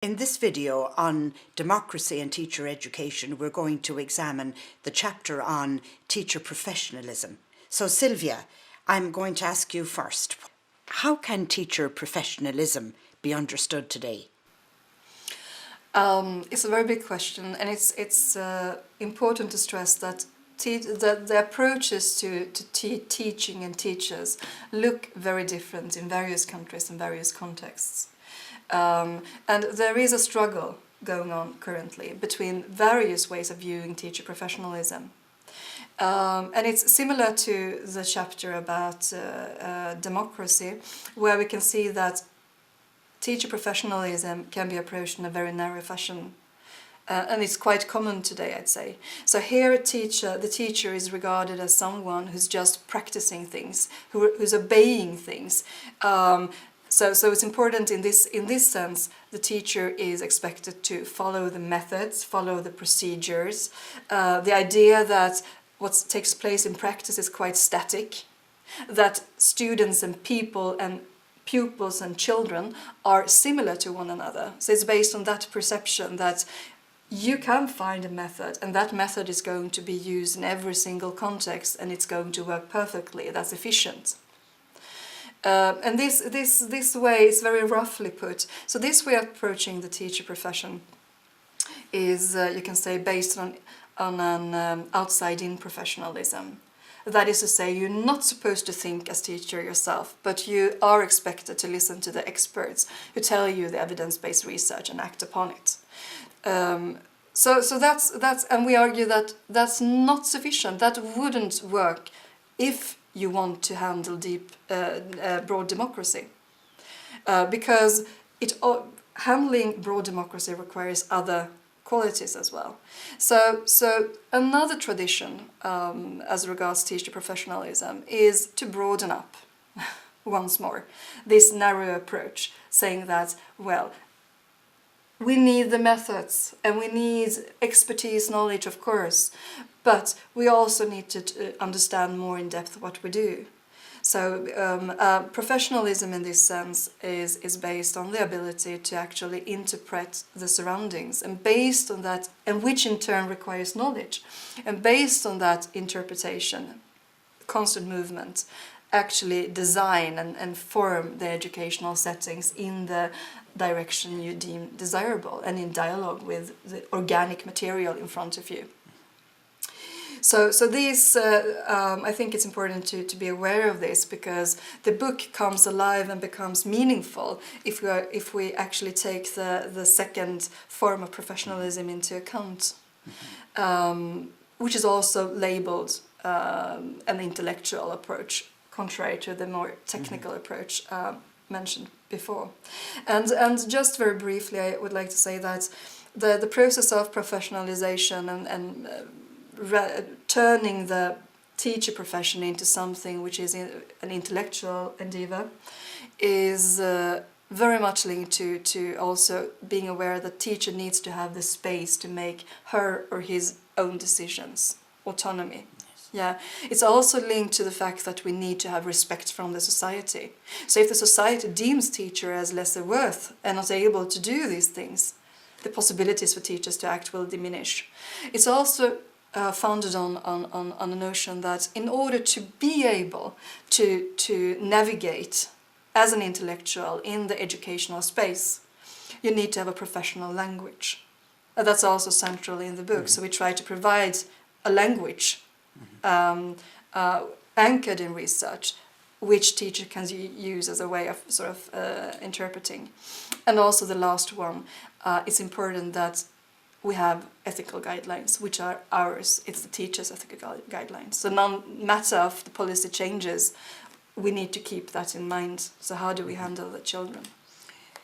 In this video on democracy and teacher education, we're going to examine the chapter on teacher professionalism. So Sylvia, I'm going to ask you first. How can teacher professionalism be understood today? It's a very big question, and it's important to stress that the approaches to teaching and teachers look very different in various countries and various contexts. And there is a struggle going on currently between various ways of viewing teacher professionalism. And it's similar to the chapter about democracy, where we can see that teacher professionalism can be approached in a very narrow fashion. And it's quite common today, I'd say. So here the teacher is regarded as someone who's just practicing things, who's obeying things. So it's important in this sense, the teacher is expected to follow the methods, follow the procedures. The idea that what takes place in practice is quite static, that students and people and pupils and children are similar to one another. So it's based on that perception that you can find a method, and that method is going to be used in every single context, and it's going to work perfectly. That's efficient. And this way is very roughly put. So this way of approaching the teacher profession is, you can say, based on an outside-in professionalism. That is to say, you're not supposed to think as teacher yourself, but you are expected to listen to the experts who tell you the evidence-based research and act upon it. So that's and we argue that that's not sufficient. That wouldn't work if you want to handle deep, broad democracy, because handling broad democracy requires other qualities as well. So another tradition as regards teacher professionalism is to broaden up once more this narrow approach, saying that, well, we need the methods and we need expertise, knowledge, of course, but we also need to understand more in depth what we do. So professionalism in this sense is based on the ability to actually interpret the surroundings, and based on that, and which in turn requires knowledge, and based on that interpretation, constant movement, actually design and form the educational settings in the direction you deem desirable and in dialogue with the organic material in front of you. So these, I think it's important to be aware of this, because the book comes alive and becomes meaningful if we actually take the second form of professionalism into account, which is also labeled an intellectual approach, contrary to the more technical approach mentioned before. And just very briefly, I would like to say that the process of professionalization and turning the teacher profession into something which is an intellectual endeavor is very much linked to also being aware that teacher needs to have the space to make her or his own decisions, autonomy. Yeah, it's also linked to the fact that we need to have respect from the society. So if the society deems teacher as lesser worth and not able to do these things, the possibilities for teachers to act will diminish. It's also founded on a notion that in order to be able to navigate as an intellectual in the educational space, you need to have a professional language. That's also central in the book. Mm-hmm. So we try to provide a language anchored in research, which teacher can use as a way of sort of interpreting. And also the last one, it's important that we have ethical guidelines, which are ours. It's the teacher's ethical guidelines. So no matter of the policy changes, we need to keep that in mind. So how do we handle the children?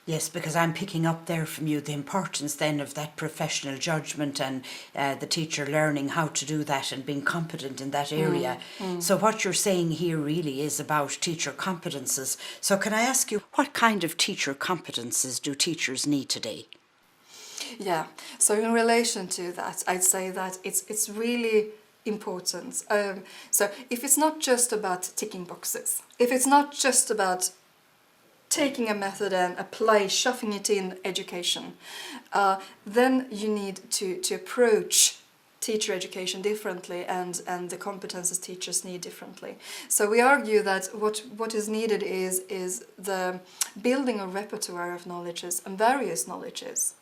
Yes, because I'm picking up there from you the importance then of that professional judgment and the teacher learning how to do that and being competent in that area. So what you're saying here really is about teacher competences. So can I ask you, what kind of teacher competences do teachers need today? Yeah, so in relation to that, I'd say that it's really important. So if it's not just about ticking boxes, if it's not just about taking a method and shoving it in education, then you need to approach teacher education differently and the competences teachers need differently. So we argue that what is needed is the building a repertoire of knowledges and various knowledges,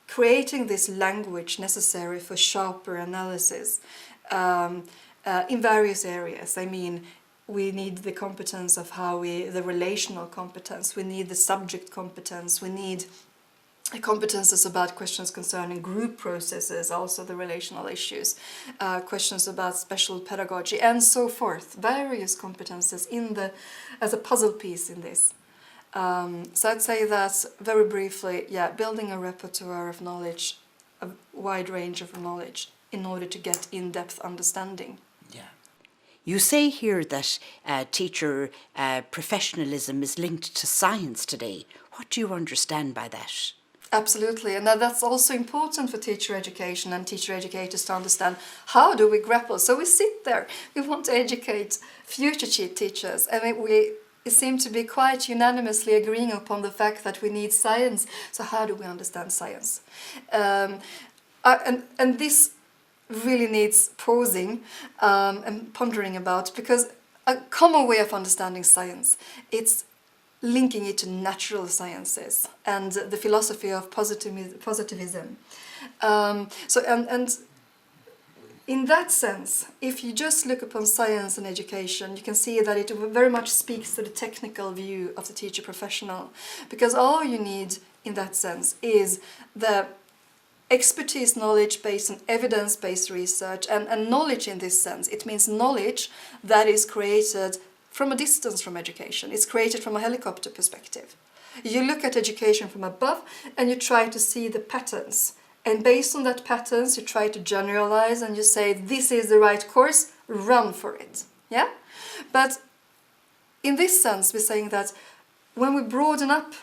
creating this language necessary for sharper analysis in various areas. I mean, we need the competence of the relational competence, we need the subject competence, we need competences about questions concerning group processes, also the relational issues, questions about special pedagogy, and so forth. Various competences as a puzzle piece in this. So I'd say that very briefly, building a repertoire of knowledge, a wide range of knowledge, in order to get in-depth understanding. Yeah. You say here that teacher professionalism is linked to science today. What do you understand by that? Absolutely, and that's also important for teacher education and teacher educators to understand how do we grapple. So we sit there, we want to educate future teachers, and we seem to be quite unanimously agreeing upon the fact that we need science. So how do we understand science? And this really needs pausing and pondering about, because a common way of understanding science, it's linking it to natural sciences and the philosophy of positivism. And in that sense, if you just look upon science and education, you can see that it very much speaks to the technical view of the teacher professional, because all you need in that sense is the expertise knowledge based on evidence-based research, and knowledge in this sense. It means knowledge that is created from a distance from education. It's created from a helicopter perspective. You look at education from above and you try to see the patterns. And based on that patterns, you try to generalize and you say, this is the right course, run for it. Yeah? But in this sense, we're saying that when we broaden up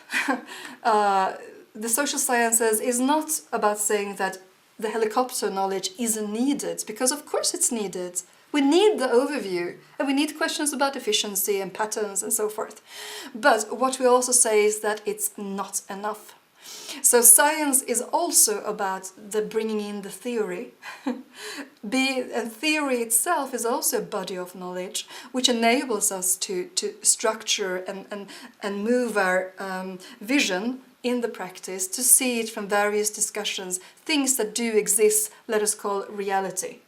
the social sciences is not about saying that the helicopter knowledge isn't needed, because of course it's needed. We need the overview and we need questions about efficiency and patterns and so forth. But what we also say is that it's not enough. So science is also about the bringing in the theory. And theory itself is also a body of knowledge which enables us to structure and move our vision in the practice, to see it from various discussions, things that do exist, let us call reality.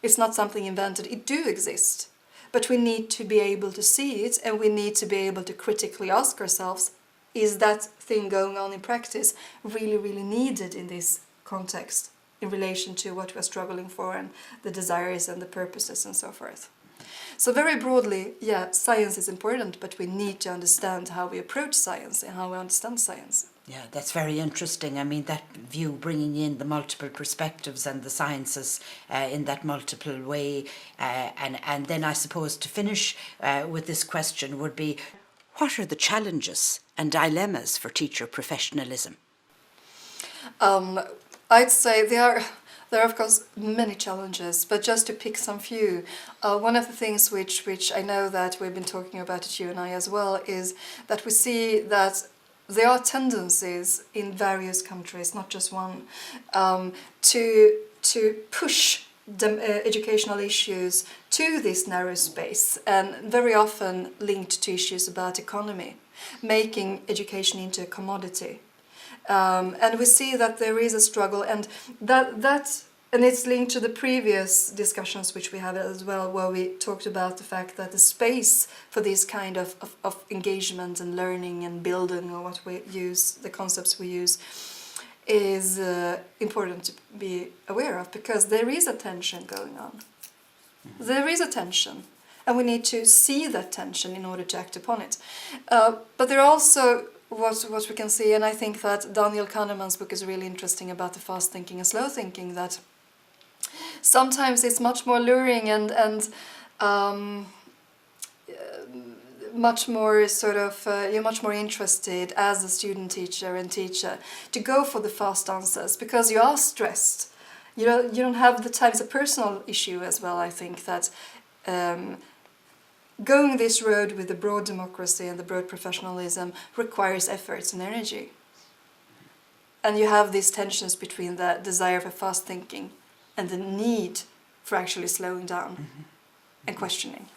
It's not something invented, it do exist. But we need to be able to see it, and we need to be able to critically ask ourselves, is that thing going on in practice really, really needed in this context in relation to what we're struggling for and the desires and the purposes and so forth. So very broadly, science is important, but we need to understand how we approach science and how we understand science. Yeah, that's very interesting. I mean, that view, bringing in the multiple perspectives and the sciences in that multiple way. And then I suppose to finish with this question would be, what are the challenges and dilemmas for teacher professionalism? I'd say there are of course many challenges, but just to pick some few, one of the things which I know that we've been talking about it, you and I as well, is that we see that there are tendencies in various countries, not just one, to push the educational issues to this narrow space, and very often linked to issues about economy, making education into a commodity. And we see that there is a struggle, and and it's linked to the previous discussions which we had as well, where we talked about the fact that the space for this kind of engagement and learning and building, or what we use, the concepts we use, is important to be aware of, because there is a tension going on. There is a tension, and we need to see that tension in order to act upon it. But there are also what we can see, and I think that Daniel Kahneman's book is really interesting about the fast thinking and slow thinking, that sometimes it's much more luring and much more sort of, you're much more interested as a student teacher and teacher to go for the fast answers, because you are stressed. You don't have the time. It's a personal issue as well, I think, that going this road with the broad democracy and the broad professionalism requires efforts and energy. And you have these tensions between the desire for fast thinking and the need for actually slowing down and questioning.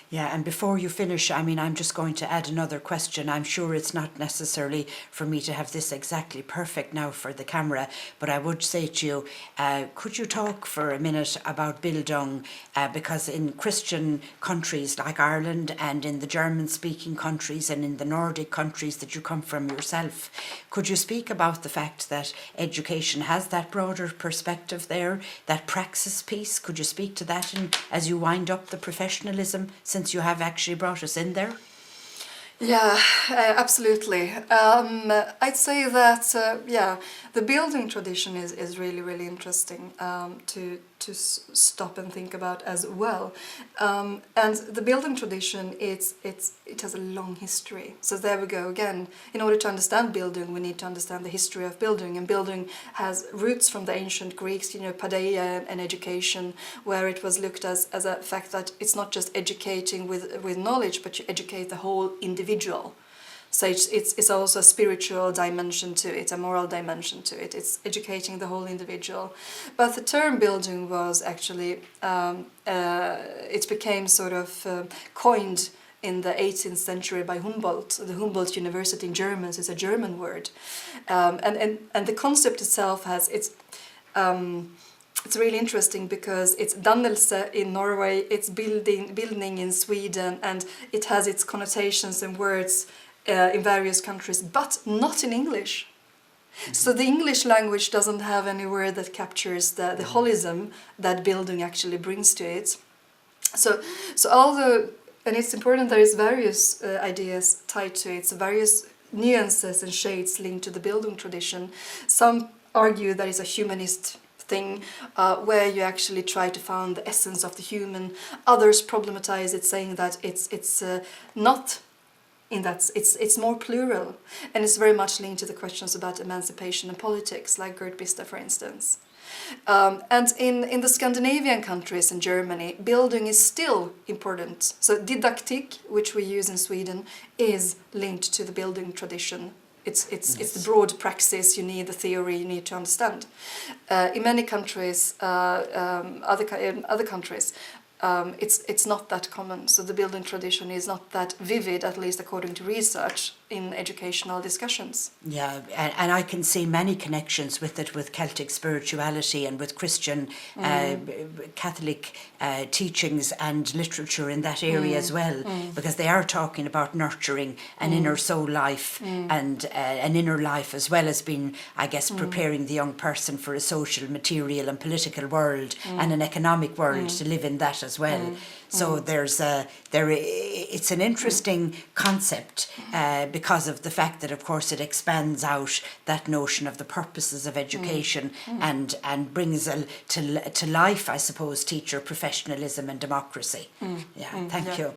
Yeah, and before you finish, I mean, I'm just going to add another question. I'm sure it's not necessarily for me to have this exactly perfect now for the camera, but I would say to you, could you talk for a minute about Bildung? Because in Christian countries like Ireland and in the German-speaking countries and in the Nordic countries that you come from yourself, could you speak about the fact that education has that broader perspective there, that praxis piece? Could you speak to that as you wind up the professionalism, since you have actually brought us in there? Yeah, absolutely. I'd say that the Bildung tradition is really, really interesting to stop and think about as well. And the Bildung tradition, it has a long history. So there we go again. In order to understand Bildung, we need to understand the history of Bildung. And Bildung has roots from the ancient Greeks, paideia and education, where it was looked as a fact that it's not just educating with knowledge, but you educate the whole individual. So it's also a spiritual dimension to it, a moral dimension to it. It's educating the whole individual. But the term Bildung was actually, it became sort of coined in the 18th century by Humboldt. The Humboldt University in German is a German word. And the concept itself has, it's really interesting because it's dannelse in Norway, it's bildning in Sweden, and it has its connotations and words in various countries, but not in English. So the English language doesn't have any word that captures the holism that Bildung actually brings to it. So and it's important, there is various ideas tied to it, so various nuances and shades linked to the Bildung tradition. Some argue that it's a humanist thing, where you actually try to find the essence of the human. Others problematize it, saying that it's not in that, it's more plural, and it's very much linked to the questions about emancipation and politics, like Gert Bista, for instance. And in the Scandinavian countries and Germany, Bildung is still important. So didaktik, which we use in Sweden, is linked to the Bildung tradition. It's the broad praxis, you need the theory, you need to understand. In many countries, other countries, it's not that common. So the Bildung tradition is not that vivid, at least according to research, in educational discussions. Yeah, and I can see many connections with it, with Celtic spirituality and with Christian Catholic teachings and literature in that area as well, because they are talking about nurturing an inner soul life and an inner life, as well as being, I guess, preparing the young person for a social, material and political world and an economic world to live in that as well. So it's an interesting concept because of the fact that, of course, it expands out that notion of the purposes of education and brings to life, I suppose, teacher professionalism and democracy. Yeah, thank you.